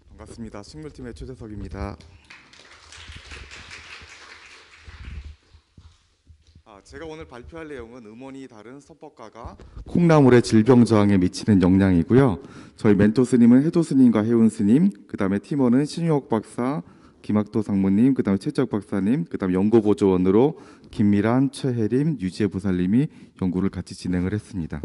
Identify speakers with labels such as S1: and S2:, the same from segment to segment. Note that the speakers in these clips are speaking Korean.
S1: 반갑습니다. 식물팀의 최재석입니다. 제가 오늘 발표할 내용은 음원이 다른 선법가가 콩나물의 질병 저항에 미치는 영향이고요. 저희 멘토 스님은 해도 스님과 해운 스님, 그다음에 팀원은 신유옥 박사, 김학도 상무님, 그다음에 최적 박사님, 그다음에 연구보조원으로 김미란, 최혜림, 유지혜 부살님이 연구를 같이 진행을 했습니다.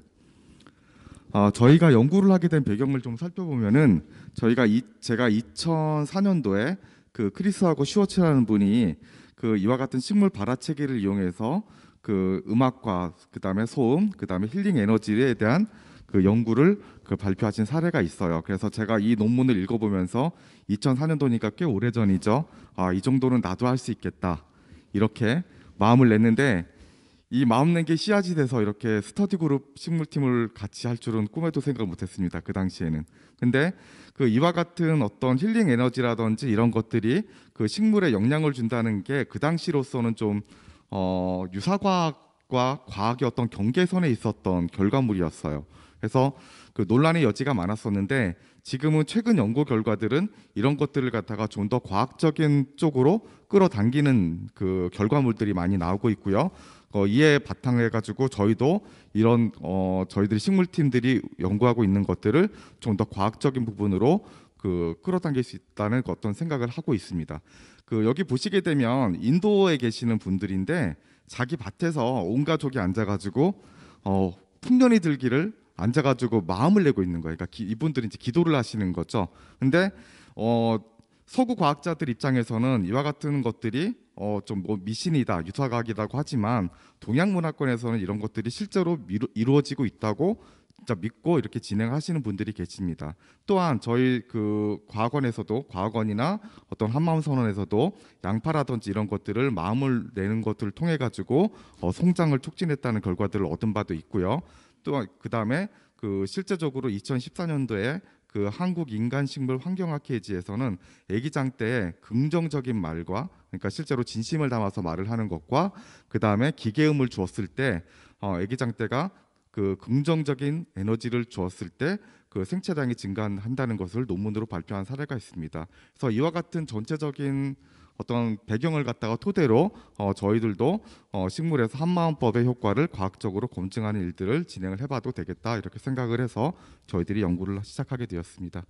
S1: 저희가 연구를 하게 된 배경을 좀 살펴보면은 제가 2004년도에 그 크리스하고 슈워츠라는 분이 그 이와 같은 식물 발화체계를 이용해서 그 음악과 그다음에 소음, 그다음에 힐링 에너지에 대한 그 연구를 발표하신 사례가 있어요. 그래서 제가 이 논문을 읽어보면서 2004년도니까 꽤 오래전이죠. 이 정도는 나도 할 수 있겠다. 이렇게 마음을 냈는데 이 마음 낸 게 씨앗이 돼서 이렇게 스터디 그룹 식물팀을 같이 할 줄은 꿈에도 생각 못했습니다. 그 당시에는. 근데 그 이와 같은 어떤 힐링 에너지라든지 이런 것들이 그 식물에 영향을 준다는 게 그 당시로서는 좀 유사과학과 과학의 어떤 경계선에 있었던 결과물이었어요. 그래서 그 논란의 여지가 많았었는데 지금은 최근 연구 결과들은 이런 것들을 갖다가 좀 더 과학적인 쪽으로 끌어당기는 그 결과물들이 많이 나오고 있고요. 이에 바탕해 가지고 저희도 이런 저희들이 식물팀들이 연구하고 있는 것들을 좀 더 과학적인 부분으로 끌어당길 수 있다는 어떤 생각을 하고 있습니다. 여기 보시게 되면 인도에 계시는 분들인데 자기 밭에서 온 가족이 앉아가지고 풍년이 들기를 앉아가지고 마음을 내고 있는 거예요. 그러니까 이분들이 이제 기도를 하시는 거죠. 근데 서구 과학자들 입장에서는 이와 같은 것들이 좀 뭐 미신이다, 유사과학이라고 하지만 동양 문화권에서는 이런 것들이 실제로 이루어지고 있다고 진짜 믿고 이렇게 진행하시는 분들이 계십니다. 또한 저희 그 과학원이나 어떤 한마음 선언에서도 양파라든지 이런 것들을 마음을 내는 것들을 통해 가지고 성장을 촉진했다는 결과들을 얻은 바도 있고요. 또 그다음에 실제적으로 2014년도에 한국인간식물환경학회지에서는 아기장 때 긍정적인 말과 그러니까 실제로 진심을 담아서 말을 하는 것과 그다음에 기계음을 주었을 때 아기장 때가 긍정적인 에너지를 주었을 때 생체량이 증가한다는 것을 논문으로 발표한 사례가 있습니다. 그래서 이와 같은 전체적인 어떤 배경을 갖다가 토대로 저희들도 식물에서 한마음법의 효과를 과학적으로 검증하는 일들을 진행을 해봐도 되겠다 이렇게 생각을 해서 저희들이 연구를 시작하게 되었습니다.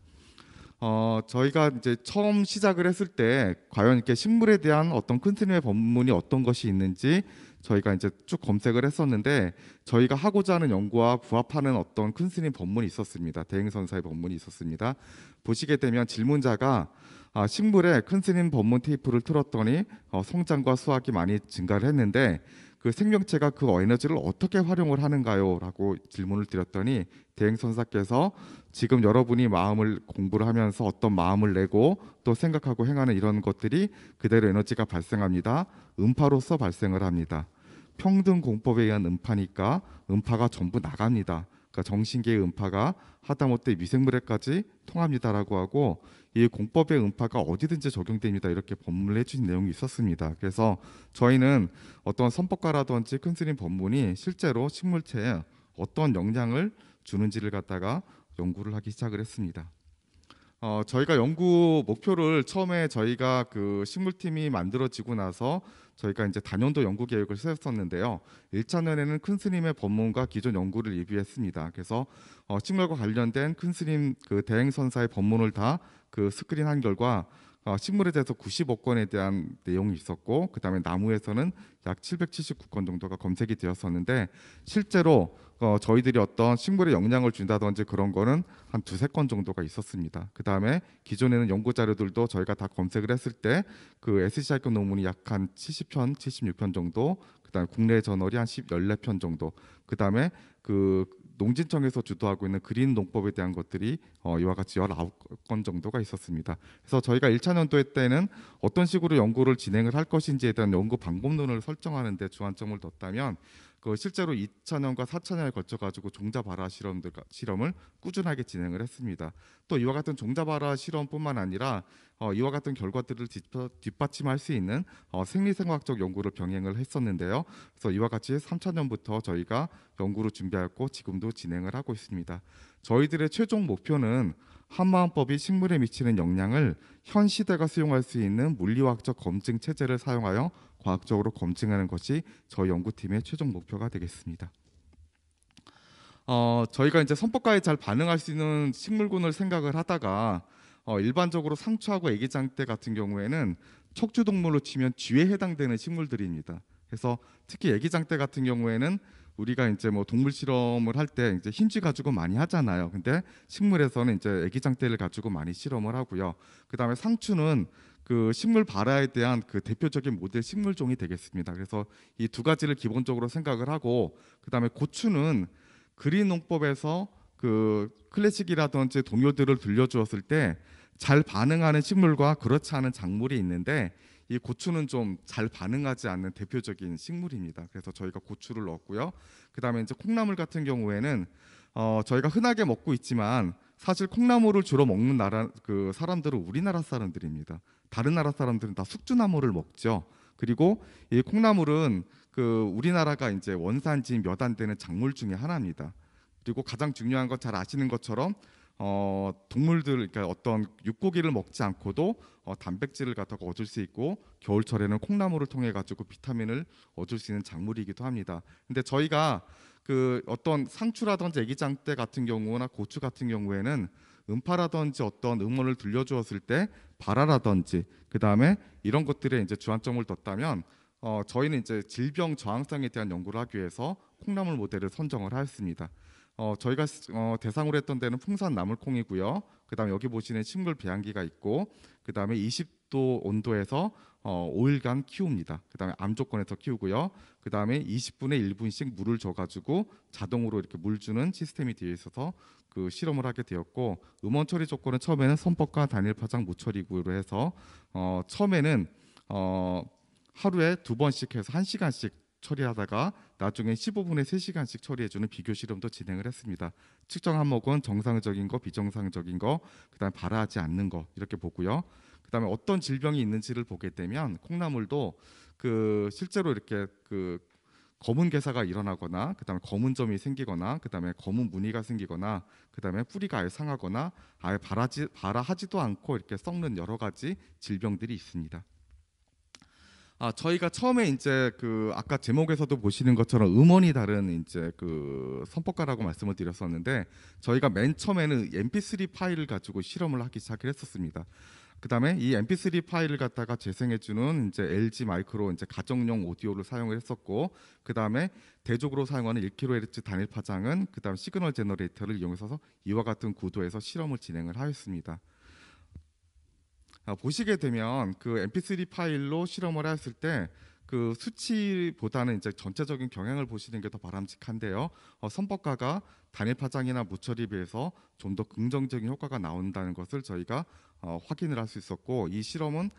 S1: 저희가 이제 처음 시작을 했을 때 과연 이렇게 식물에 대한 어떤 큰 스님의 법문이 어떤 것이 있는지 저희가 이제 쭉 검색을 했었는데 저희가 하고자 하는 연구와 부합하는 어떤 큰 스님 법문이 있었습니다. 대행선사의 법문이 있었습니다. 보시게 되면 질문자가 식물에 큰 스님 법문 테이프를 틀었더니 성장과 수확이 많이 증가를 했는데 그 생명체가 그 에너지를 어떻게 활용을 하는가요? 라고 질문을 드렸더니 대행선사께서 지금 여러분이 마음을 공부를 하면서 어떤 마음을 내고 또 생각하고 행하는 이런 것들이 그대로 에너지가 발생합니다. 음파로서 발생을 합니다. 평등 공법에 의한 음파니까 음파가 전부 나갑니다. 그러니까 정신계의 음파가 하다못해 미생물에까지 통합니다라고 하고 이 공법의 음파가 어디든지 적용됩니다. 이렇게 법문을 해주신 내용이 있었습니다. 그래서 저희는 어떤 선법가라든지 큰 스님 법문이 실제로 식물체에 어떤 영향을 주는지를 갖다가 연구를 하기 시작을 했습니다. 저희가 연구 목표를 처음에 저희가 식물팀이 만들어지고 나서 저희가 이제 단연도 연구 계획을 세웠었는데요. 1차년에는 큰 스님의 법문과 기존 연구를 리뷰했습니다. 그래서 식물과 관련된 큰 스님 대행선사의 법문을 다 스크린한 결과 식물에 대해서 95건에 대한 내용이 있었고 그다음에 나무에서는 약 779건 정도가 검색이 되었었는데 실제로 저희들이 어떤 식물에 영향을 준다든지 그런 거는 한 두세 건 정도가 있었습니다. 그다음에 기존에는 연구 자료들도 저희가 다 검색을 했을 때 SCI급 논문이 약 한 70편, 76편 정도, 그다음에 국내 저널이 한 14편 정도, 그다음에 농진청에서 주도하고 있는 그린 농법에 대한 것들이 이와 같이 19건 정도가 있었습니다. 그래서 저희가 1차 년도 때는 어떤 식으로 연구를 진행을 할 것인지에 대한 연구 방법론을 설정하는 데 주안점을 뒀다면 그 실제로 2차년과 4차년에 걸쳐 가지고 종자 발화 실험을 꾸준하게 진행을 했습니다. 또 이와 같은 종자 발화 실험뿐만 아니라 이와 같은 결과들을 뒷받침할 수 있는 생리생화학적 연구를 병행을 했었는데요. 그래서 이와 같이 3차년부터 저희가 연구를 준비하고 지금도 진행을 하고 있습니다. 저희들의 최종 목표는 한마음법이 식물에 미치는 영향을 현 시대가 수용할 수 있는 물리화학적 검증 체제를 사용하여 과학적으로 검증하는 것이 저희 연구팀의 최종 목표가 되겠습니다. 저희가 이제 선법과에 잘 반응할 수 있는 식물군을 생각을 하다가 일반적으로 상추하고 애기장대 같은 경우에는 척추동물로 치면 쥐에 해당되는 식물들입니다. 그래서 특히 애기장대 같은 경우에는 우리가 이제 뭐 동물 실험을 할 때 이제 흰쥐 가지고 많이 하잖아요. 근데 식물에서는 이제 애기장대를 가지고 많이 실험을 하고요. 그다음에 상추는 그 식물 발화에 대한 그 대표적인 모델 식물종이 되겠습니다. 그래서 이 두 가지를 기본적으로 생각을 하고, 그다음에 고추는 그린 농법에서 그 클래식이라든지 동요들을 들려주었을 때 잘 반응하는 식물과 그렇지 않은 작물이 있는데, 이 고추는 좀 잘 반응하지 않는 대표적인 식물입니다. 그래서 저희가 고추를 넣었고요. 그다음에 이제 콩나물 같은 경우에는 저희가 흔하게 먹고 있지만 사실 콩나물을 주로 먹는 나라 그 사람들은 우리나라 사람들입니다. 다른 나라 사람들은 다 숙주나물을 먹죠. 그리고 이 콩나물은 그 우리나라가 이제 원산지인 몇 안 되는 작물 중에 하나입니다. 그리고 가장 중요한 건 잘 아시는 것처럼 동물들, 그러니까 어떤 육고기를 먹지 않고도 단백질을 갖다가 얻을 수 있고, 겨울철에는 콩나물을 통해 가지고 비타민을 얻을 수 있는 작물이기도 합니다. 근데 저희가 그 어떤 상추라든지 애기장대 같은 경우나 고추 같은 경우에는 음파라든지 어떤 음원을 들려주었을 때 발화라든지 그다음에 이런 것들에 이제 주안점을 뒀다면 저희는 이제 질병 저항성에 대한 연구를 하기 위해서 콩나물 모델을 선정을 하였습니다. 저희가 대상으로 했던 데는 풍산 나물콩이고요. 그다음에 여기 보시는 식물 배양기가 있고, 그다음에 20도 온도에서 5일간 키웁니다. 그다음에 암 조건에서 키우고요. 그다음에 20분에 1분씩 물을 줘가지고 자동으로 이렇게 물 주는 시스템이 되어 있어서 그 실험을 하게 되었고, 음원 처리 조건은 처음에는 선법과 단일 파장 무처리구로 해서 처음에는 하루에 2번씩 해서 1시간씩 처리하다가 나중에 15분에 3시간씩 처리해주는 비교 실험도 진행을 했습니다. 측정 항목은 정상적인 거, 비정상적인 거, 그다음에 발화하지 않는 거 이렇게 보고요. 그다음에 어떤 질병이 있는지를 보게 되면 콩나물도 그 실제로 이렇게 그 검은 괴사가 일어나거나, 그다음에 검은 점이 생기거나, 그다음에 검은 무늬가 생기거나, 그다음에 뿌리가 아예 상하거나 아예 발화하지도 않고 이렇게 썩는 여러 가지 질병들이 있습니다. 저희가 처음에 이제 그 아까 제목에서도 보시는 것처럼 음원이 다른 이제 그 선법가라고 말씀을 드렸었는데, 저희가 맨 처음에는 MP3 파일을 가지고 실험을 하기 시작을 했었습니다. 그다음에 이 MP3 파일을 갖다가 재생해주는 이제 LG 마이크로 이제 가정용 오디오를 사용을 했었고, 그다음에 대적으로 사용하는 1kHz 단일 파장은 그다음 시그널 제너레이터를 이용해서 이와 같은 구도에서 실험을 진행을 하였습니다. 보시게 되면 그 MP3 파일로 실험을 했을 때 그 수치보다는 이제 전체적인 경향을 보시는 게 더 바람직한데요. 선법가가 단일 파장이나 무처리에 비해서 좀 더 긍정적인 효과가 나온다는 것을 저희가 확인을 할 수 있었고, 이 실험은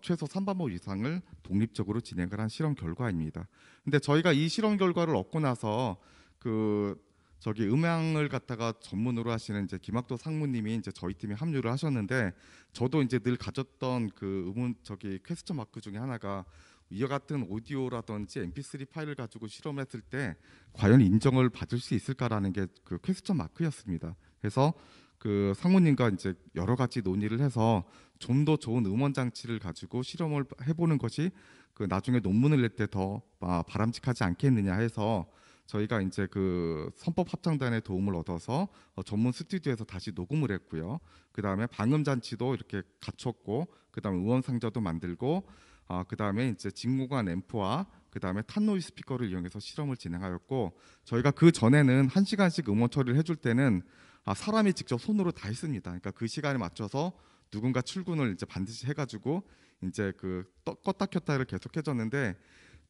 S1: 최소 3반복 이상을 독립적으로 진행을 한 실험 결과입니다. 근데 저희가 이 실험 결과를 얻고 나서 그 저기 음향을 갖다가 전문으로 하시는 이제 김학도 상무님이 이제 저희 팀에 합류를 하셨는데, 저도 이제 늘 가졌던 그 저기 퀘스천 마크 중에 하나가 이와 같은 오디오라든지 MP3 파일을 가지고 실험했을 때 과연 인정을 받을 수 있을까라는 게 그 퀘스천 마크였습니다. 그래서 그 상무님과 이제 여러 가지 논의를 해서 좀 더 좋은 음원 장치를 가지고 실험을 해보는 것이 그 나중에 논문을 낼 때 더 바람직하지 않겠느냐 해서 저희가 이제 그 선법 합창단의 도움을 얻어서 전문 스튜디오에서 다시 녹음을 했고요. 그 다음에 방음 장치도 이렇게 갖췄고, 그 다음에 음원 상자도 만들고, 그 다음에 이제 진공관 앰프와 그 다음에 탄노이즈 스피커를 이용해서 실험을 진행하였고, 저희가 그 전에는 1시간씩 음원 처리를 해줄 때는 사람이 직접 손으로 다 했습니다. 그러니까 그 시간에 맞춰서 누군가 출근을 이제 반드시 해가지고 이제 그 껐다 켰다를 계속 해줬는데,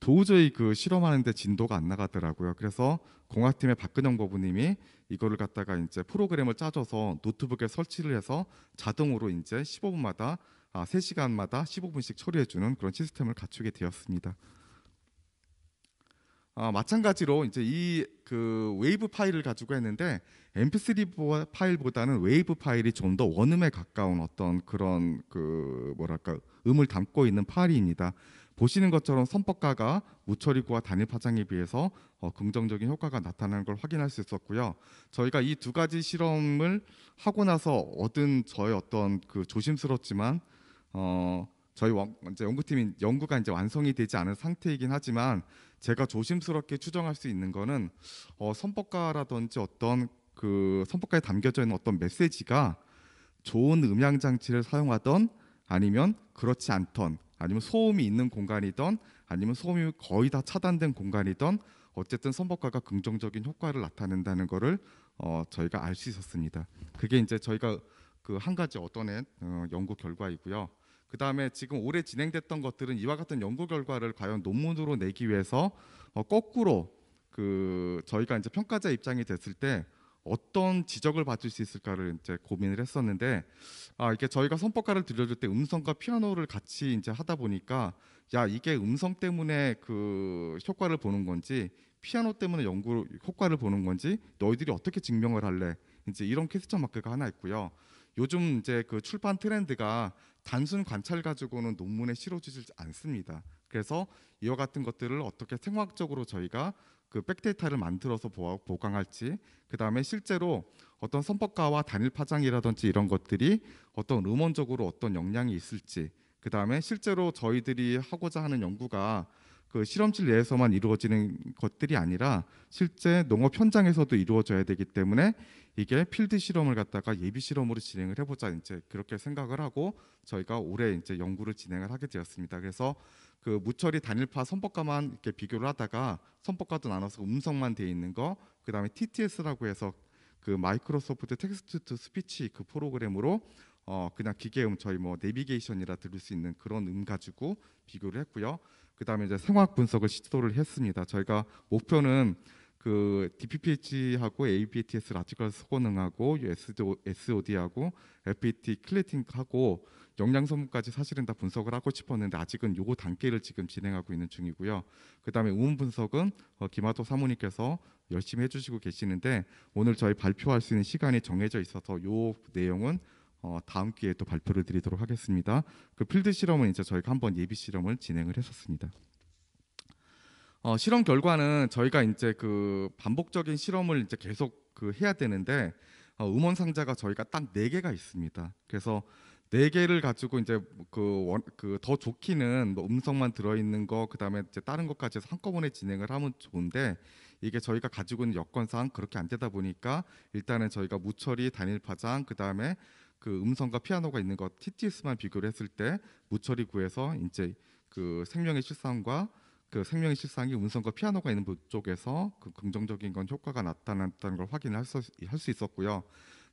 S1: 도저히 그 실험하는데 진도가 안 나가더라고요. 그래서 공학팀의 박근영 버부님이 이거를 갖다가 이제 프로그램을 짜줘서 노트북에 설치를 해서 자동으로 이제 15분마다 3시간마다 15분씩 처리해주는 그런 시스템을 갖추게 되었습니다. 마찬가지로 이제 이 그 웨이브 파일을 가지고 했는데 MP3 파일보다는 웨이브 파일이 좀 더 원음에 가까운 어떤 그런 그 뭐랄까 음을 담고 있는 파일입니다. 보시는 것처럼 선법가가 무처리구와 단일 파장에 비해서 긍정적인 효과가 나타나는 걸 확인할 수 있었고요. 저희가 이 두 가지 실험을 하고 나서 얻은 저의 어떤 그 조심스럽지만 저희 이제 연구팀이 연구가 이제 완성이 되지 않은 상태이긴 하지만 제가 조심스럽게 추정할 수 있는 거는 선법가라든지 어떤 그 선법가에 담겨져 있는 어떤 메시지가 좋은 음향 장치를 사용하던 아니면 그렇지 않던 아니면 소음이 있는 공간이던 아니면 소음이 거의 다 차단된 공간이던 어쨌든 선법가가 긍정적인 효과를 나타낸다는 거를 저희가 알 수 있었습니다. 그게 이제 저희가 그 한 가지 얻어낸 연구 결과이고요. 그 다음에 지금 올해 진행됐던 것들은 이와 같은 연구 결과를 과연 논문으로 내기 위해서 거꾸로 그 저희가 이제 평가자 입장이 됐을 때 어떤 지적을 받을 수 있을까를 이제 고민을 했었는데 이게 저희가 선법가를 들려줄 때 음성과 피아노를 같이 이제 하다 보니까 야 이게 음성 때문에 그 효과를 보는 건지 피아노 때문에 연구 효과를 보는 건지 너희들이 어떻게 증명을 할래? 이제 이런 퀘스천 마크가 하나 있고요. 요즘 이제 그 출판 트렌드가 단순 관찰 가지고는 논문에 실어주지 않습니다. 그래서 이와 같은 것들을 어떻게 생화학적으로 저희가 그 백데이터를 만들어서 보강할지, 그 다음에 실제로 어떤 선법가와 단일 파장이라든지 이런 것들이 어떤 음원적으로 어떤 영향이 있을지, 그 다음에 실제로 저희들이 하고자 하는 연구가 그 실험실 내에서만 이루어지는 것들이 아니라 실제 농업 현장에서도 이루어져야 되기 때문에 이게 필드 실험을 갖다가 예비 실험으로 진행을 해보자 이제 그렇게 생각을 하고 저희가 올해 이제 연구를 진행을 하게 되었습니다. 그래서 그 무처리 단일파 선법가만 이렇게 비교를 하다가 선법가도 나눠서 음성만 돼 있는 거, 그 다음에 TTS라고 해서 그 마이크로소프트 텍스트 투 스피치 그 프로그램으로 그냥 기계음 저희 뭐 내비게이션이라 들을 수 있는 그런 가지고 비교를 했고요. 그 다음에 이제 생화학 분석을 시도를 했습니다. 저희가 목표는 그 DPPH하고 APTS 라티컬 소고능하고 SOD하고 FET 클리팅하고 영양 성분까지 사실은 다 분석을 하고 싶었는데 아직은 요 단계를 지금 진행하고 있는 중이고요. 그다음에 음원 분석은 김하도 사모님께서 열심히 해주시고 계시는데 오늘 저희 발표할 수 있는 시간이 정해져 있어서 요 내용은 다음 기회에 또 발표를 드리도록 하겠습니다. 그 필드 실험은 이제 저희가 한번 예비 실험을 진행을 했었습니다. 실험 결과는 저희가 이제 그 반복적인 실험을 이제 계속 그 해야 되는데 음원 상자가 저희가 딱 4개가 있습니다. 그래서 4개를 가지고 이제 그 더 좋기는 뭐 음성만 들어있는 거 그다음에 이제 다른 것까지 해서 한꺼번에 진행을 하면 좋은데 이게 저희가 가지고 있는 여건상 그렇게 안 되다 보니까 일단은 저희가 무처리 단일 파장 그다음에 그 음성과 피아노가 있는 것 TTS만 비교를 했을 때 무처리 구에서 이제 그 생명의 실상과 그 생명의 실상이 음성과 피아노가 있는 쪽에서 그 긍정적인 건 효과가 나타났다는 걸 확인할 수 있었고요.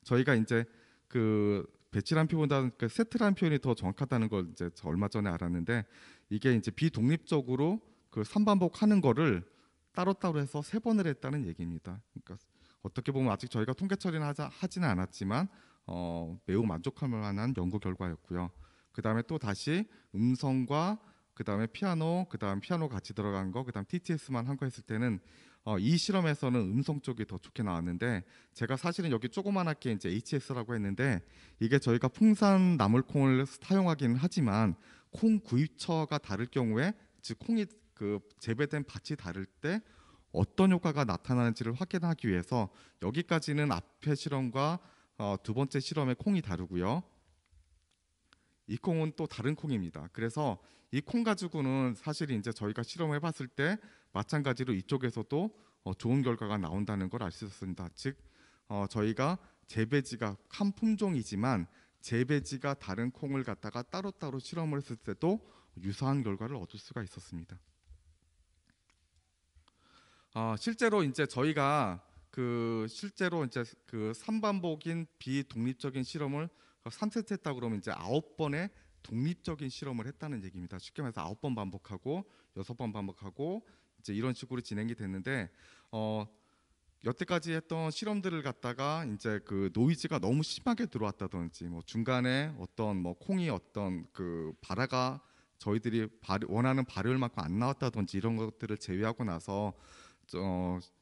S1: 저희가 이제 그 배치란 표현보다는 그 세트란 표현이 더 정확하다는 걸 이제 저 얼마 전에 알았는데 이게 이제 비독립적으로 그 3반복하는 거를 따로따로 해서 3번을 했다는 얘기입니다. 그러니까 어떻게 보면 아직 저희가 통계 처리는 하지는 않았지만 매우 만족할 만한 연구 결과였고요. 그 다음에 또 다시 음성과 그 다음에 피아노, 그 다음 피아노 같이 들어간 거, 그 다음 TTS만 한 거 했을 때는 이 실험에서는 음성 쪽이 더 좋게 나왔는데 제가 사실은 여기 조그만하게 이제 HS라고 했는데 이게 저희가 풍산 나물콩을 사용하기는 하지만 콩 구입처가 다를 경우에 즉 콩이 그 재배된 밭이 다를 때 어떤 효과가 나타나는지를 확인하기 위해서 여기까지는 앞의 실험과 두 번째 실험의 콩이 다르고요. 이 콩은 또 다른 콩입니다. 그래서 이 콩 가지고는 사실 이제 저희가 실험을 해봤을 때 마찬가지로 이쪽에서도 좋은 결과가 나온다는 걸 알 수 있었습니다. 즉 저희가 재배지가 한 품종이지만 재배지가 다른 콩을 갖다가 따로따로 실험을 했을 때도 유사한 결과를 얻을 수가 있었습니다. 실제로 이제 저희가 그 실제로 이제 그 3반복인 비독립적인 실험을 3세트 했다 그러면 이제 9번의 독립적인 실험을 했다는 얘기입니다. 쉽게 말해서 9번 반복하고 6번 반복하고 이제 이런 식으로 진행이 됐는데 여태까지 했던 실험들을 갖다가 이제 그 노이즈가 너무 심하게 들어왔다든지 뭐 중간에 어떤 뭐 콩이 어떤 그 발화가 저희들이 원하는 발효율만큼 안 나왔다든지 이런 것들을 제외하고 나서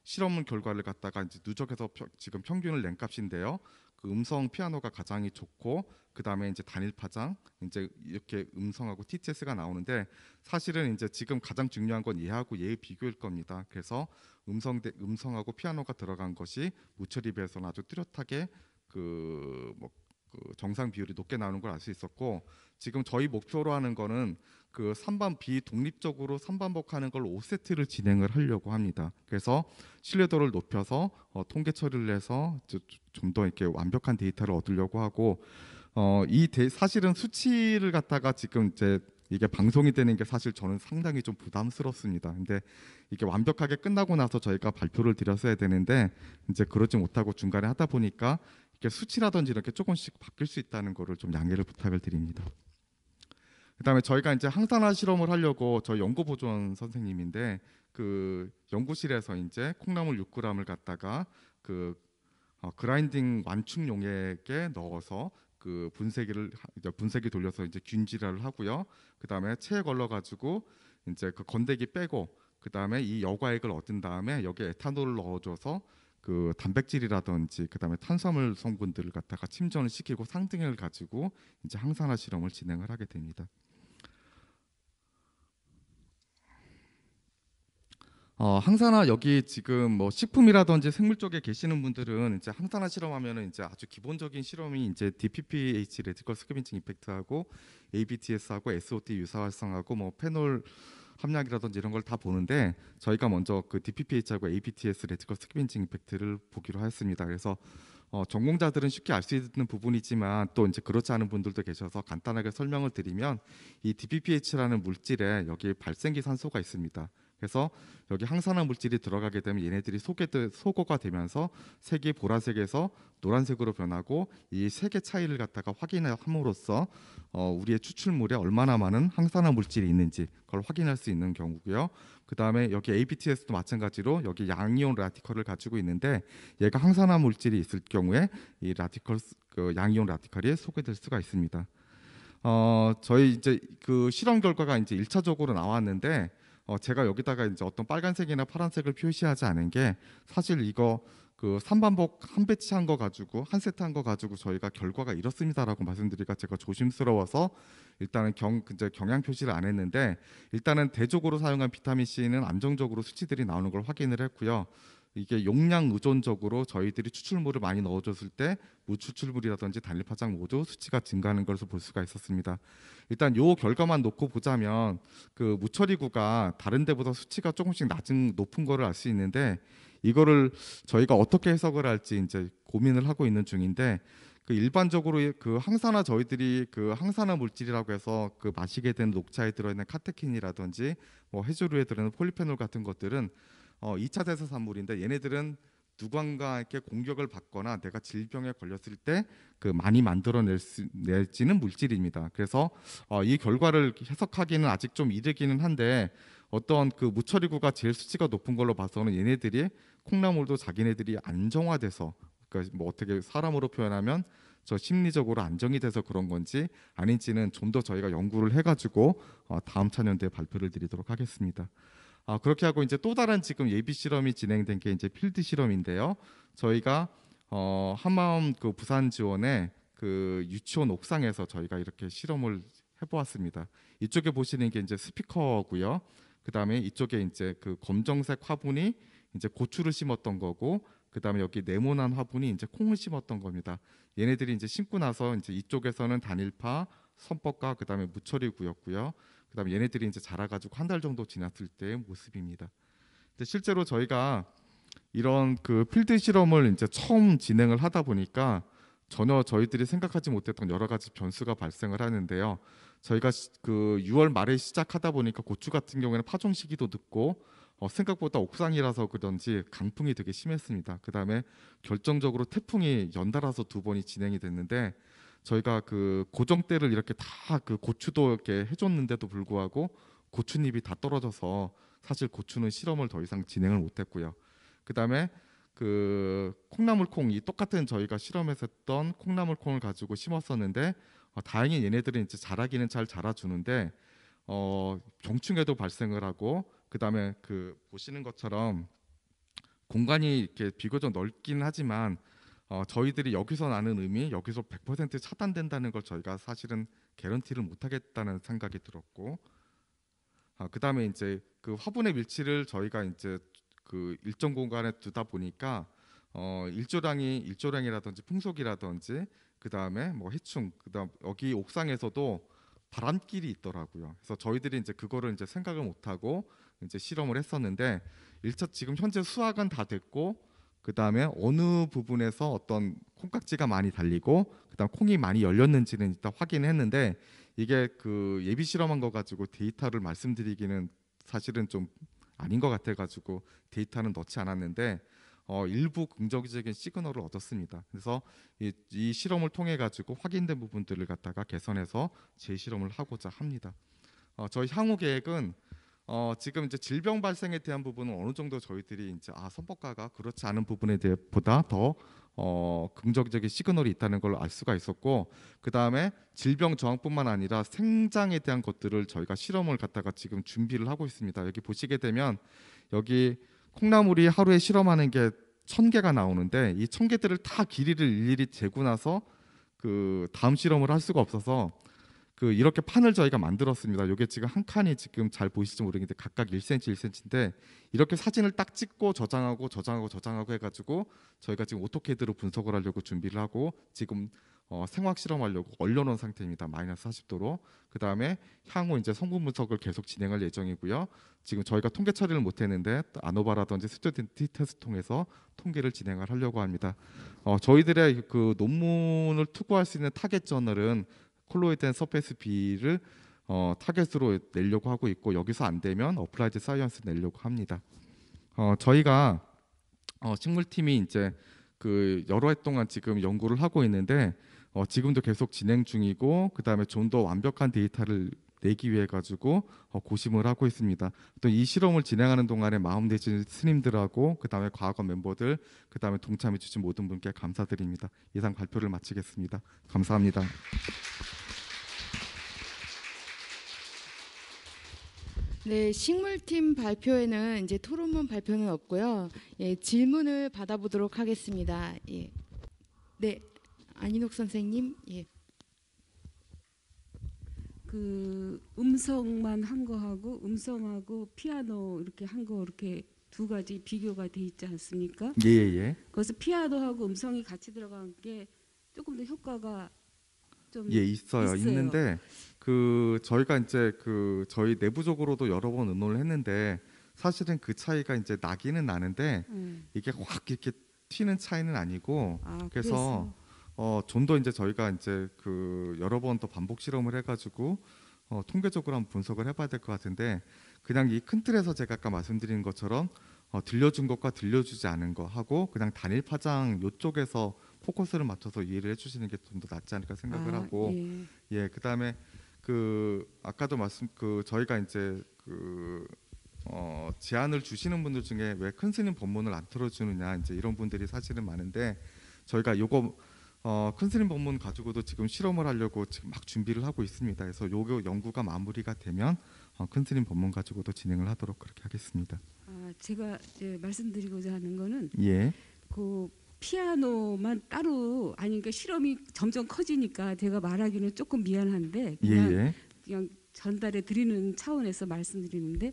S1: 실험 결과를 갖다가 이제 누적해서 지금 평균을 낸 값인데요. 그 음성 피아노가 가장 좋고 그 다음에 이제 단일 파장 이제 이렇게 음성하고 TTS가 나오는데 사실은 이제 지금 가장 중요한 건 얘하고 얘의 비교일 겁니다. 그래서 음성하고 피아노가 들어간 것이 무처리 비해서는 아주 뚜렷하게 그 정상 비율이 높게 나오는 걸 알 수 있었고 지금 저희 목표로 하는 거는 그 3반 비독립적으로 3반복하는 걸 5세트를 진행을 하려고 합니다. 그래서 신뢰도를 높여서 통계 처리를 해서 좀 더 이렇게 완벽한 데이터를 얻으려고 하고 사실은 수치를 갖다가 지금 이제 이게 방송이 되는 게 사실 저는 상당히 좀 부담스럽습니다. 근데 이게 완벽하게 끝나고 나서 저희가 발표를 드렸어야 되는데 이제 그러지 못하고 중간에 하다 보니까 이렇게 수치라든지 이렇게 조금씩 바뀔 수 있다는 거를 좀 양해를 부탁을 드립니다. 그다음에 저희가 이제 항산화 실험을 하려고 저희 연구보조원 선생님인데 그 연구실에서 이제 콩나물 6g을 갖다가 그라인딩 완충 용액에 넣어서 그 분쇄기 돌려서 이제 균질화를 하고요. 그다음에 체에 걸러 가지고 이제 그 건더기 빼고 그다음에 이 여과액을 얻은 다음에 여기에 에탄올을 넣어줘서 그 단백질이라든지 그다음에 탄수화물 성분들을 갖다가 침전을 시키고 상등액을 가지고 이제 항산화 실험을 진행을 하게 됩니다. 항산화 여기 지금 뭐 식품이라든지 생물 쪽에 계시는 분들은 이제 항산화 실험하면은 이제 아주 기본적인 실험이 이제 DPPH 레티컬 스크빈칭 이펙트하고 ABTS하고 SOT 유사 활성하고 뭐 페놀 함량이라든지 이런 걸 다 보는데 저희가 먼저 그 DPPH하고 ABTS 레티컬 스크빈칭 이펙트를 보기로 했습니다. 그래서 전공자들은 쉽게 알 수 있는 부분이지만 또 이제 그렇지 않은 분들도 계셔서 간단하게 설명을 드리면 이 DPPH라는 물질에 여기 발생기 산소가 있습니다. 그래서 여기 항산화 물질이 들어가게 되면 얘네들이 소거가 되면서 색이 보라색에서 노란색으로 변하고 이 색의 차이를 갖다가 확인함으로써 우리의 추출물에 얼마나 많은 항산화 물질이 있는지 그걸 확인할 수 있는 경우고요. 그 다음에 여기 ABTS도 마찬가지로 여기 양이온 라디컬을 가지고 있는데 얘가 항산화 물질이 있을 경우에 이 양이온 라디컬이 소개될 수가 있습니다. 저희 이제 그 실험 결과가 이제 1차적으로 나왔는데 제가 여기다가 이제 어떤 빨간색이나 파란색을 표시하지 않은 게 사실 이거 그 3반복 한 배치 한 거 가지고 한 세트 한 거 가지고 저희가 결과가 이렇습니다라고 말씀드리기가 제가 조심스러워서 일단은 이제 경향 표시를 안 했는데 일단은 대적으로 사용한 비타민 C는 안정적으로 수치들이 나오는 걸 확인을 했고요. 이게 용량 의존적으로 저희들이 추출물을 많이 넣어줬을 때 무추출물이라든지 단일 파장 모두 수치가 증가하는 것을 볼 수가 있었습니다. 일단 요 결과만 놓고 보자면 그 무처리구가 다른 데보다 수치가 조금씩 높은 거를 알 수 있는데 이거를 저희가 어떻게 해석을 할지 이제 고민을 하고 있는 중인데 그 일반적으로 그 항산화 저희들이 그 항산화 물질이라고 해서 그 마시게 된 녹차에 들어있는 카테킨이라든지 뭐 해조류에 들어있는 폴리페놀 같은 것들은 2차 대사 산물인데 얘네들은 누군가 이렇게 공격을 받거나 내가 질병에 걸렸을 때 그 많이 만들어낼지는 물질입니다. 그래서 이 결과를 해석하기는 아직 좀 이르기는 한데 어떤 그 무처리구가 제일 수치가 높은 걸로 봐서는 얘네들이 콩나물도 자기네들이 안정화돼서 그러니까 뭐 어떻게 사람으로 표현하면 저 심리적으로 안정이 돼서 그런 건지 아닌지는 좀 더 저희가 연구를 해가지고 다음 차년도에 발표를 드리도록 하겠습니다. 그렇게 하고 이제 또 다른 지금 예비 실험이 진행된 게 이제 필드 실험인데요. 저희가 한마음 그 부산 지원에 그 유치원 옥상에서 저희가 이렇게 실험을 해보았습니다. 이쪽에 보시는 게 이제 스피커고요. 그 다음에 이쪽에 이제 그 검정색 화분이 이제 고추를 심었던 거고, 그 다음에 여기 네모난 화분이 이제 콩을 심었던 겁니다. 얘네들이 이제 심고 나서 이제 이쪽에서는 단일파, 선법과 그 다음에 무처리구였고요. 그다음에 얘네들이 이제 자라가지고 한 달 정도 지났을 때의 모습입니다. 근데 실제로 저희가 이런 그 필드 실험을 이제 처음 진행을 하다 보니까 전혀 저희들이 생각하지 못했던 여러 가지 변수가 발생을 하는데요. 저희가 그 6월 말에 시작하다 보니까 고추 같은 경우에는 파종 시기도 늦고 생각보다 옥상이라서 그런지 강풍이 되게 심했습니다. 그다음에 결정적으로 태풍이 연달아서 2번이 진행이 됐는데 저희가 그 고정대를 이렇게 다 그 고추도 이렇게 해줬는데도 불구하고 고추잎이 다 떨어져서 사실 고추는 실험을 더 이상 진행을 못했고요. 그다음에 그 콩나물콩이 똑같은 저희가 실험에서 했던 콩나물콩을 가지고 심었었는데 다행히 얘네들은 이제 자라기는 잘 자라주는데 병충해도 발생을 하고 그다음에 보시는 것처럼 공간이 이렇게 비교적 넓긴 하지만 저희들이 여기서 나는 음이 여기서 100% 차단된다는 걸 저희가 사실은 개런티를 못 하겠다는 생각이 들었고 그다음에 이제 그 화분의 밀치를 저희가 이제 그 일정 공간에 두다 보니까 일조량이라든지 풍속이라든지 그다음에 뭐 해충 그다음 여기 옥상에서도 바람길이 있더라고요. 그래서 저희들이 이제 그거를 이제 생각을 못 하고 이제 실험을 했었는데 1차 지금 현재 수확은 다 됐고 그다음에 어느 부분에서 어떤 콩깍지가 많이 달리고 그다음 콩이 많이 열렸는지는 일단 확인했는데 이게 그 예비 실험한 거 가지고 데이터를 말씀드리기는 사실은 좀 아닌 것 같아가지고 데이터는 넣지 않았는데 일부 긍정적인 시그널을 얻었습니다. 그래서 이 실험을 통해 가지고 확인된 부분들을 갖다가 개선해서 재실험을 하고자 합니다. 저희 향후 계획은 지금 이제 질병 발생에 대한 부분은 어느 정도 저희들이 이제 선법가가 그렇지 않은 부분에 대해 보다 더 긍정적인 시그널이 있다는 걸 알 수가 있었고 그 다음에 질병 저항뿐만 아니라 생장에 대한 것들을 저희가 실험을 갖다가 지금 준비를 하고 있습니다. 여기 보시게 되면 여기 콩나물이 하루에 실험하는 게 1,000개가 나오는데 이 1,000개들을 다 길이를 일일이 재고 나서 그 다음 실험을 할 수가 없어서 이렇게 판을 저희가 만들었습니다. 이게 지금 한 칸이 지금 잘 보이실지 모르겠는데 각각 1cm, 1cm인데 이렇게 사진을 딱 찍고 저장하고 해가지고 저희가 지금 오토캐드로 분석을 하려고 준비를 하고 지금 생화학 실험하려고 얼려놓은 상태입니다. 마이너스 40도로. 그 다음에 향후 이제 성분 분석을 계속 진행할 예정이고요. 지금 저희가 통계 처리를 못했는데 아노바라든지 스튜던티 테스트 통해서 통계를 진행을 하려고 합니다. 저희들의 그 논문을 투고할 수 있는 타겟 저널은 콜로이드 앤 서페이스 B를 타겟으로 내려고 하고 있고 여기서 안 되면 어플라이드 사이언스 내려고 합니다. 저희가 식물팀이 이제 그 여러 해 동안 지금 연구를 하고 있는데 지금도 계속 진행 중이고 그다음에 좀 더 완벽한 데이터를 내기 위해 가지고 고심을 하고 있습니다. 또 이 실험을 진행하는 동안에 마음 내신 스님들하고 그다음에 과학원 멤버들 그다음에 동참해 주신 모든 분께 감사드립니다. 이상 발표를 마치겠습니다. 감사합니다.
S2: 네, 식물팀 발표에는 이제 토론문 발표는 없고요. 예, 질문을 받아보도록 하겠습니다. 예. 네, 안인옥 선생님. 예.
S3: 그 음성만 한 거하고 음성하고 피아노 이렇게 한 거 이렇게 두 가지 비교가 돼 있지 않습니까?
S1: 예.
S3: 그래서 피아노하고 음성이 같이 들어간 게 조금 더 효과가 좀
S1: 있어요. 있는데 저희가 이제 저희 내부적으로도 여러 번 의논을 했는데 사실은 그 차이가 이제 나기는 나는데 이게 확 이렇게 튀는 차이는 아니고 그래서 좀 더 이제 저희가 이제 여러 번 더 반복 실험을 해가지고 통계적으로 한번 분석을 해봐야 될 것 같은데 그냥 이 큰 틀에서 제가 아까 말씀드린 것처럼 들려준 것과 들려주지 않은 거 하고 그냥 단일 파장 요쪽에서 포커스를 맞춰서 이해를 해주시는 게 좀 더 낫지 않을까 생각을 하고 그다음에 아까도 저희가 이제 제안을 주시는 분들 중에 왜 큰 스님 법문을 안 틀어주느냐 이제 이런 분들이 사실은 많은데 저희가 요거 큰 스님 법문 가지고도 지금 실험을 하려고 지금 막 준비를 하고 있습니다. 그래서 요거 연구가 마무리가 되면 큰 스님 법문 가지고도 진행을 하도록 그렇게 하겠습니다.
S3: 제가 이제 말씀드리고자 하는 거는 그 피아노만 따로 그러니까 실험이 점점 커지니까 제가 말하기는 조금 미안한데 그냥 전달해 드리는 차원에서 말씀드리는데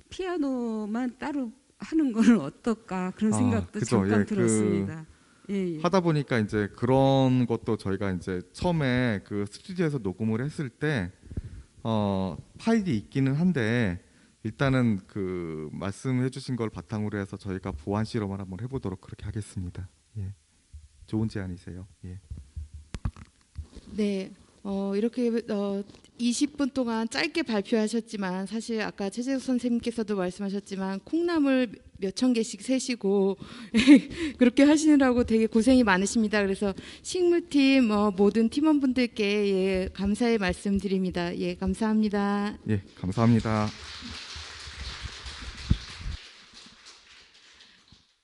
S3: 피아노만 따로 하는 건 어떨까 그런 생각도 잠깐 들었습니다.
S1: 하다 보니까 이제 그런 것도 저희가 이제 처음에 스튜디오에서 녹음을 했을 때 파일이 있기는 한데 일단은 말씀해 주신 걸 바탕으로 해서 저희가 보완 실험을 한번 해보도록 그렇게 하겠습니다. 좋은 제안이세요.
S2: 네, 이렇게 20분 동안 짧게 발표하셨지만 사실 아까 최재욱 선생님께서도 말씀하셨지만 콩나물 몇천 개씩 세시고 그렇게 하시느라고 되게 고생이 많으십니다. 그래서 식물팀 모든 팀원분들께 감사의 말씀드립니다. 감사합니다.
S1: 감사합니다.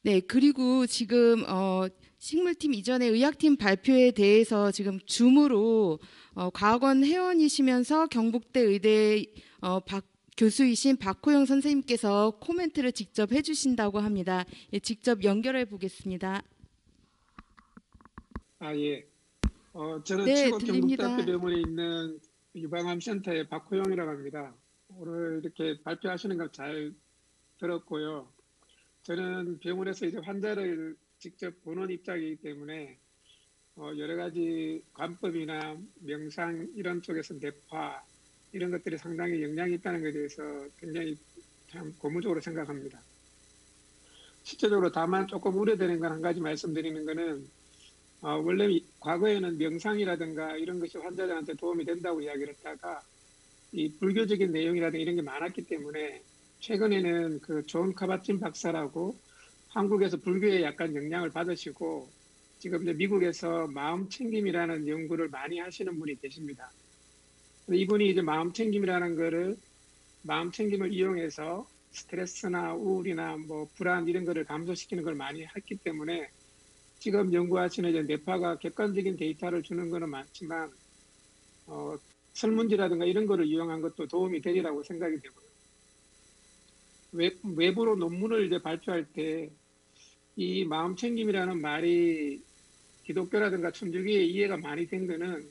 S2: 네, 그리고 지금 식물팀 이전에 의학팀 발표에 대해서 지금 줌으로 과학원 회원이시면서 경북대 의대 교수이신 박호영 선생님께서 코멘트를 직접 해주신다고 합니다. 예, 직접 연결해 보겠습니다.
S4: 예. 저는
S2: 네,
S4: 최고
S2: 들립니다.
S4: 경북대학교 병원에 있는 유방암센터의 박호영이라고 합니다. 오늘 이렇게 발표하시는 걸 잘 들었고요. 저는 병원에서 이제 환자를 직접 보는 입장이기 때문에 여러 가지 관법이나 명상 이런 쪽에서 뇌파 이런 것들이 상당히 영향이 있다는 것에 대해서 굉장히 참 고무적으로 생각합니다. 실제적으로 다만 조금 우려되는 건 한 가지 말씀드리는 거는 원래 과거에는 명상이라든가 이런 것이 환자들한테 도움이 된다고 이야기를 했다가 이 불교적인 내용이라든가 이런 게 많았기 때문에 최근에는 그 존 카바틴 박사라고 한국에서 불교에 약간 영향을 받으시고 지금 이제 미국에서 마음챙김이라는 연구를 많이 하시는 분이 계십니다. 이분이 이제 마음챙김이라는 거를 마음챙김을 이용해서 스트레스나 우울이나 뭐 불안 이런 거를 감소시키는 걸 많이 했기 때문에 지금 연구하시는 이제 뇌파가 객관적인 데이터를 주는 거는 많지만 설문지라든가 이런 거를 이용한 것도 도움이 되리라고 생각이 되고요. 외부로 논문을 이제 발표할 때 이 마음챙김이라는 말이 기독교라든가 천주교에 이해가 많이 된 거는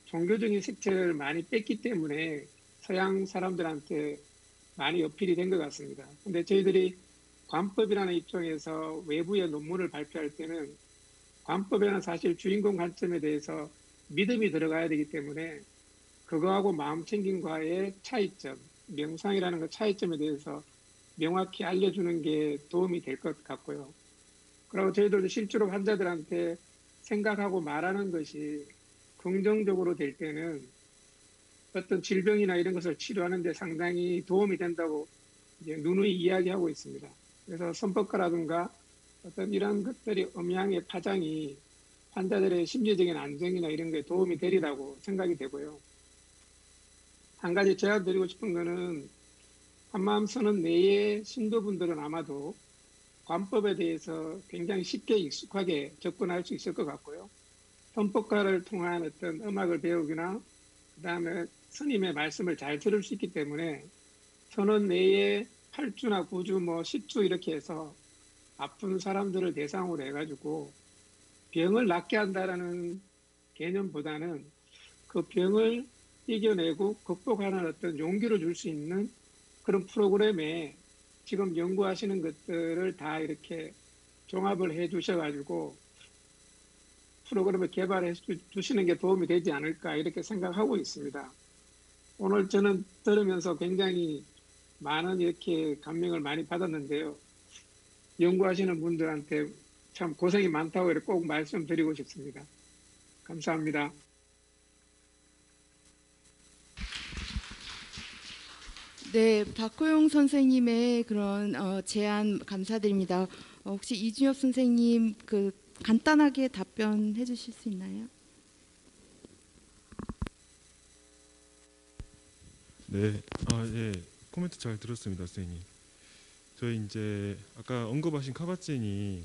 S4: 종교적인 색채를 많이 뺐기 때문에 서양 사람들한테 많이 어필이 된 것 같습니다. 근데 저희들이 관법이라는 입장에서 외부의 논문을 발표할 때는 관법에는 사실 주인공 관점에 대해서 믿음이 들어가야 되기 때문에 그거하고 마음챙김과의 차이점, 명상이라는 그 차이점에 대해서 명확히 알려주는 게 도움이 될 것 같고요. 그리고 저희들도 실제로 환자들한테 생각하고 말하는 것이 긍정적으로 될 때는 어떤 질병이나 이런 것을 치료하는 데 상당히 도움이 된다고 이제 누누이 이야기하고 있습니다. 그래서 선법과라든가 어떤 이런 것들이 음양의 파장이 환자들의 심리적인 안정이나 이런 게 도움이 되리라고 생각이 되고요. 한 가지 제가 드리고 싶은 거는 한마음 선언 내의 신도분들은 아마도 관법에 대해서 굉장히 쉽게 익숙하게 접근할 수 있을 것 같고요. 선법과를 통한 어떤 음악을 배우거나 그다음에 스님의 말씀을 잘 들을 수 있기 때문에 선언 내에 8주나 9주 뭐 10주 이렇게 해서 아픈 사람들을 대상으로 해가지고 병을 낫게 한다라는 개념보다는 그 병을 이겨내고 극복하는 어떤 용기를 줄 수 있는 그런 프로그램에 지금 연구하시는 것들을 다 이렇게 종합을 해 주셔가지고 프로그램을 개발해 주시는 게 도움이 되지 않을까 이렇게 생각하고 있습니다. 오늘 저는 들으면서 굉장히 많은 이렇게 감명을 많이 받았는데요. 연구하시는 분들한테 참 고생이 많다고 이렇게 꼭 말씀드리고 싶습니다. 감사합니다.
S2: 네, 박호용 선생님의 그런 제안 감사드립니다. 혹시 이준엽 선생님 간단하게 답변해 주실 수 있나요?
S5: 네, 예, 코멘트 잘 들었습니다, 선생님. 저희 이제 아까 언급하신 카바찐이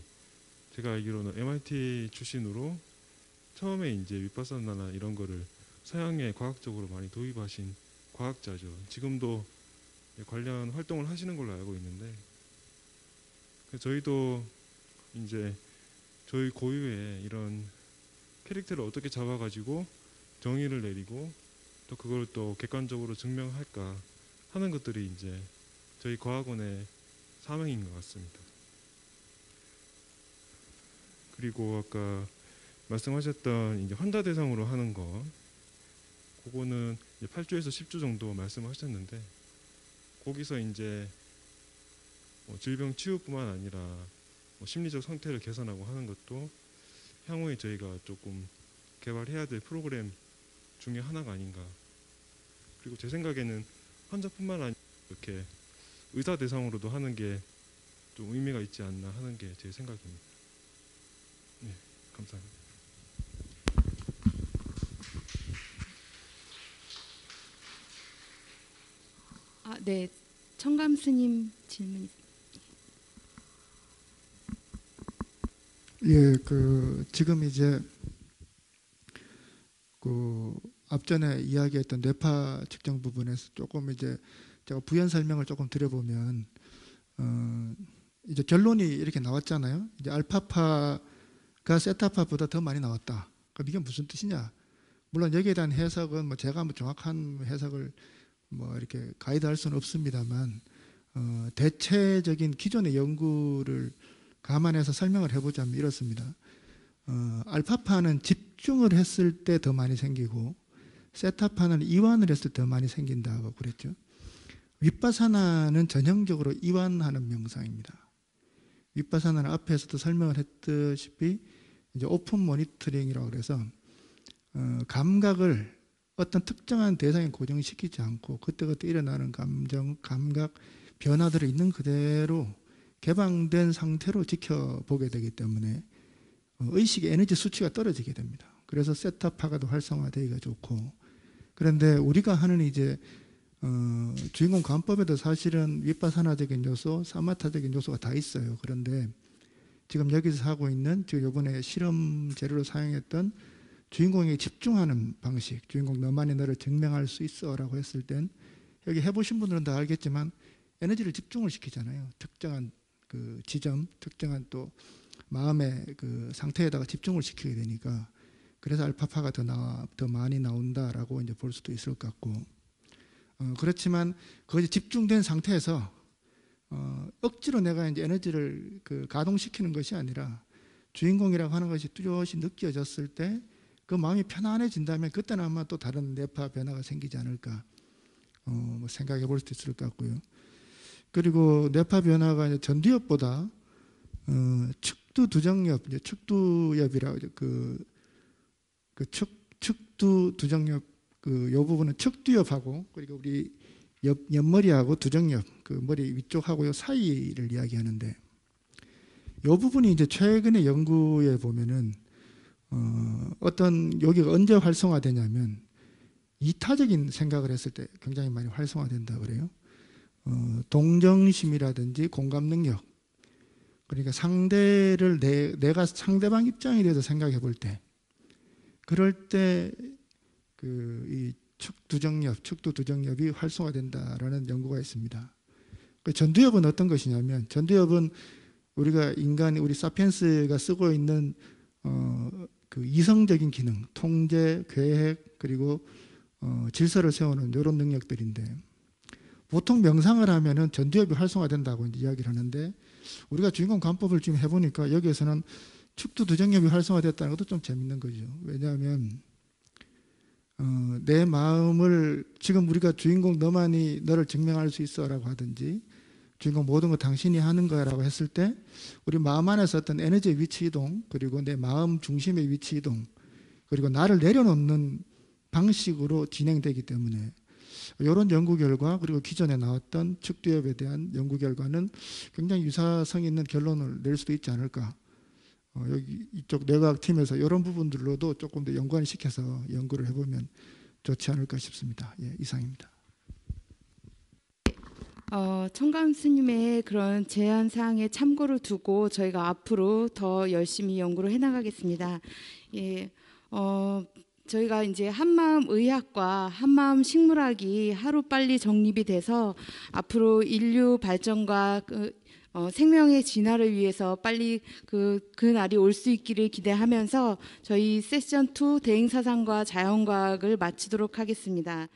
S5: 제가 알기로는 MIT 출신으로 처음에 이제 위파사나나 이런 거를 서양에 과학적으로 많이 도입하신 과학자죠. 지금도 관련 활동을 하시는 걸로 알고 있는데, 저희도 이제 저희 고유의 이런 캐릭터를 어떻게 잡아가지고 정의를 내리고 또 그걸 또 객관적으로 증명할까 하는 것들이 이제 저희 과학원의 사명인 것 같습니다. 그리고 아까 말씀하셨던 이제 환자 대상으로 하는 거, 그거는 이제 8주에서 10주 정도 말씀하셨는데, 거기서 이제 질병 치유뿐만 아니라 심리적 상태를 개선하고 하는 것도 향후에 저희가 조금 개발해야 될 프로그램 중에 하나가 아닌가. 그리고 제 생각에는 환자뿐만 아니라 이렇게 의사 대상으로도 하는 게 좀 의미가 있지 않나 하는 게 제 생각입니다. 네, 감사합니다.
S2: 네, 청감 스님 질문 있습니다.
S6: 예, 지금 이제 앞전에 이야기했던 뇌파 측정 부분에서 조금 이제 제가 부연 설명을 조금 드려보면 이제 결론이 이렇게 나왔잖아요. 이제 알파파가 세타파보다 더 많이 나왔다. 그럼 이게 무슨 뜻이냐? 물론 여기에 대한 해석은 뭐 제가 뭐 정확한 해석을 뭐 이렇게 가이드할 수는 없습니다만 대체적인 기존의 연구를 감안해서 설명을 해보자면 이렇습니다. 알파파는 집중을 했을 때 더 많이 생기고 세타파는 이완을 했을 때 더 많이 생긴다고 그랬죠. 윗바사나는 전형적으로 이완하는 명상입니다. 윗바사나는 앞에서도 설명을 했듯이 이제 오픈 모니터링이라고 그래서 감각을 어떤 특정한 대상에 고정시키지 않고 그때그때 일어나는 감정, 감각, 변화들을 있는 그대로 개방된 상태로 지켜보게 되기 때문에 의식의 에너지 수치가 떨어지게 됩니다. 그래서 세타파가 더 활성화되기가 좋고, 그런데 우리가 하는 이제 주인공 관법에도 사실은 윗바사나적인 요소, 사마타적인 요소가 다 있어요. 그런데 지금 여기서 하고 있는 지금 이번에 실험 재료로 사용했던 주인공에게 집중하는 방식, 주인공 너만이 너를 증명할 수 있어라고 했을 땐 여기 해보신 분들은 다 알겠지만 에너지를 집중을 시키잖아요. 특정한 그 지점, 특정한 또 마음의 그 상태에다가 집중을 시키게 되니까 그래서 알파파가 더 많이 나온다라고 이제 볼 수도 있을 것 같고, 그렇지만 거기 집중된 상태에서 억지로 내가 이제 에너지를 가동시키는 것이 아니라 주인공이라고 하는 것이 뚜렷이 느껴졌을 때 그 마음이 편안해진다면 그때는 아마 또 다른 뇌파 변화가 생기지 않을까 뭐 생각해 볼 수도 있을 것 같고요. 그리고 뇌파 변화가 이제 전두엽보다 측두 두정엽, 이제 측두엽이라고 측두 두정엽 요 부분은 측두엽하고 그리고 우리 옆머리하고 두정엽 그 머리 위쪽하고 요 사이를 이야기하는데, 요 부분이 이제 최근의 연구에 보면은 어떤 여기가 언제 활성화되냐면 이타적인 생각을 했을 때 굉장히 많이 활성화된다 그래요. 동정심이라든지 공감 능력, 그러니까 상대를 내가 상대방 입장에 대해서 생각해 볼 때, 그럴 때 이 측두 두정엽이 활성화된다라는 연구가 있습니다. 전두엽은 어떤 것이냐면, 전두엽은 우리가 우리 사피엔스가 쓰고 있는 그 이성적인 기능, 통제, 계획, 그리고 질서를 세우는 이런 능력들인데, 보통 명상을 하면은 전두엽이 활성화된다고 이제 이야기를 하는데, 우리가 주인공 관법을 지금 해보니까 여기에서는 측두 두정엽이 활성화됐다는 것도 좀 재밌는 거죠. 왜냐하면 내 마음을 지금 우리가 주인공 너만이 너를 증명할 수 있어라고 하든지 주인공 모든 거 당신이 하는 거야라고 했을 때 우리 마음 안에서 어떤 에너지의 위치 이동, 그리고 내 마음 중심의 위치 이동, 그리고 나를 내려놓는 방식으로 진행되기 때문에 이런 연구 결과, 그리고 기존에 나왔던 측두엽에 대한 연구 결과는 굉장히 유사성 있는 결론을 낼 수도 있지 않을까. 여기 이쪽 뇌과학팀에서 이런 부분들로도 조금 더 연관을 시켜서 연구를 해보면 좋지 않을까 싶습니다. 예, 이상입니다.
S2: 청강 스님의 그런 제안 사항에 참고를 두고 저희가 앞으로 더 열심히 연구를 해나가겠습니다. 예, 저희가 이제 한마음 의학과 한마음 식물학이 하루 빨리 정립이 돼서 앞으로 인류 발전과 생명의 진화를 위해서 빨리 그 날이 올 수 있기를 기대하면서 저희 세션 2 대행사상과 자연과학을 마치도록 하겠습니다.